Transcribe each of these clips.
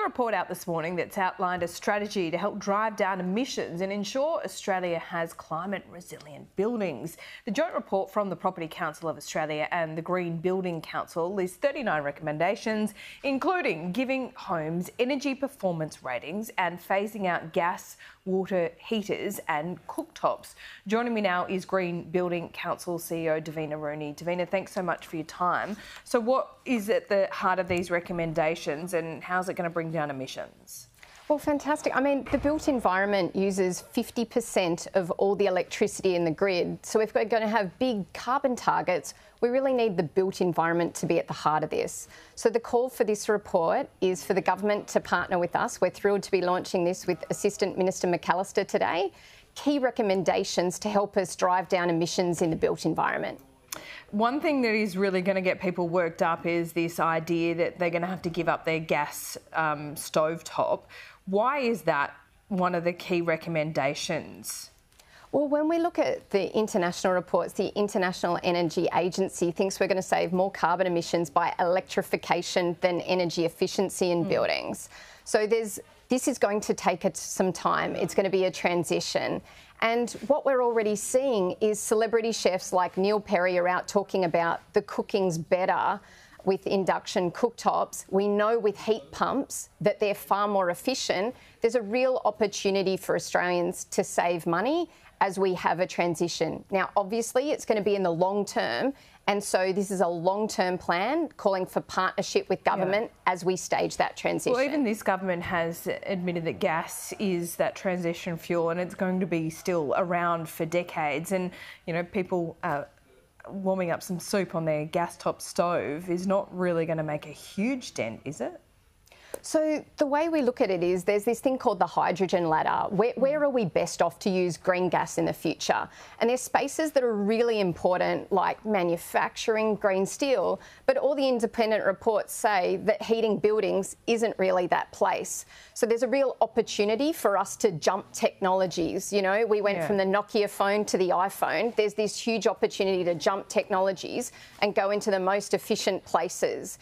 report out this morning that's outlined a strategy to help drive down emissions and ensure Australia has climate resilient buildings. The joint report from the Property Council of Australia and the Green Building Council lists 39 recommendations, including giving homes energy performance ratings and phasing out gas, water heaters and cooktops. Joining me now is Green Building Council CEO Davina Rooney. Davina, thanks so much for your time. So what is at the heart of these recommendations and how's it going to bring down emissions? Well, fantastic. I mean, the built environment uses 50% of all the electricity in the grid. So if we're going to have big carbon targets, we really need the built environment to be at the heart of this. So the call for this report is for the government to partner with us. We're thrilled to be launching this with Assistant Minister McAllister today. Key recommendations to help us drive down emissions in the built environment. One thing that is really going to get people worked up is this idea that they're going to have to give up their gas stovetop. Why is that one of the key recommendations? Well, when we look at the international reports, the International Energy Agency thinks we're going to save more carbon emissions by electrification than energy efficiency in buildings. So this is going to take some time. It's going to be a transition. And what we're already seeing is celebrity chefs like Neil Perry are out talking about the cooking's better with induction cooktops. We know with heat pumps that they're far more efficient. There's a real opportunity for Australians to save money as we have a transition. Now, obviously, it's going to be in the long term. And so this is a long-term plan calling for partnership with government as we stage that transition. Well, even this government has admitted that gas is that transition fuel and it's going to be still around for decades. And, you know, people warming up some soup on their gas-top stove is not really going to make a huge dent, is it? So the way we look at it is there's this thing called the hydrogen ladder. Where are we best off to use green gas in the future? And there's spaces that are really important, like manufacturing, green steel, but all the independent reports say that heating buildings isn't really that place. So there's a real opportunity for us to jump technologies. You know, we went from the Nokia phone to the iPhone. There's this huge opportunity to jump technologies and go into the most efficient places.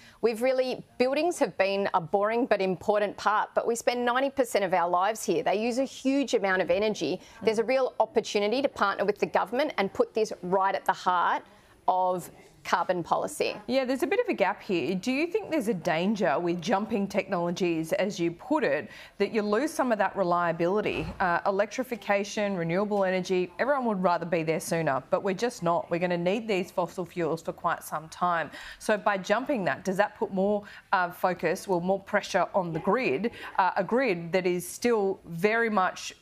Buildings have been a boring but important part, but we spend 90% of our lives here. They use a huge amount of energy. There's a real opportunity to partner with the government and put this right at the heart of carbon policy. Yeah, there's a bit of a gap here. Do you think there's a danger with jumping technologies, as you put it, that you lose some of that reliability? Electrification, renewable energy, everyone would rather be there sooner, but we're just not. We're going to need these fossil fuels for quite some time. So by jumping that, does that put more more pressure on the grid, a grid that is still very much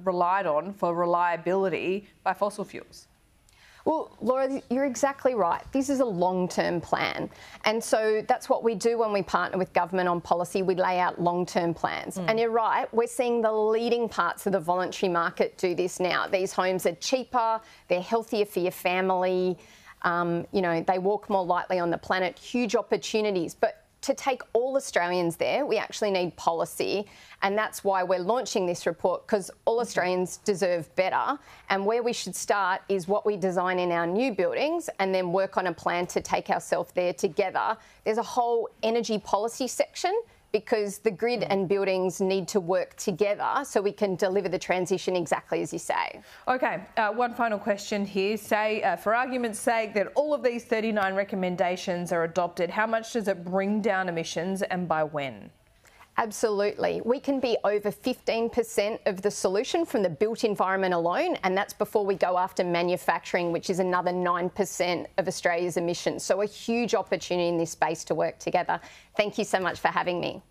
relied on for reliability by fossil fuels? Well, Laura, you're exactly right. This is a long-term plan. And so that's what we do when we partner with government on policy. We lay out long-term plans. And you're right, we're seeing the leading parts of the voluntary market do this now. These homes are cheaper, they're healthier for your family, you know, they walk more lightly on the planet, huge opportunities. But to take all Australians there, we actually need policy. And that's why we're launching this report, because all Australians deserve better. And where we should start is what we design in our new buildings and then work on a plan to take ourselves there together. There's a whole energy policy section because the grid and buildings need to work together so we can deliver the transition exactly as you say. OK, one final question here. Say, for argument's sake, that all of these 39 recommendations are adopted. How much does it bring down emissions and by when? Absolutely. We can be over 15% of the solution from the built environment alone, and that's before we go after manufacturing, which is another 9% of Australia's emissions. So a huge opportunity in this space to work together. Thank you so much for having me.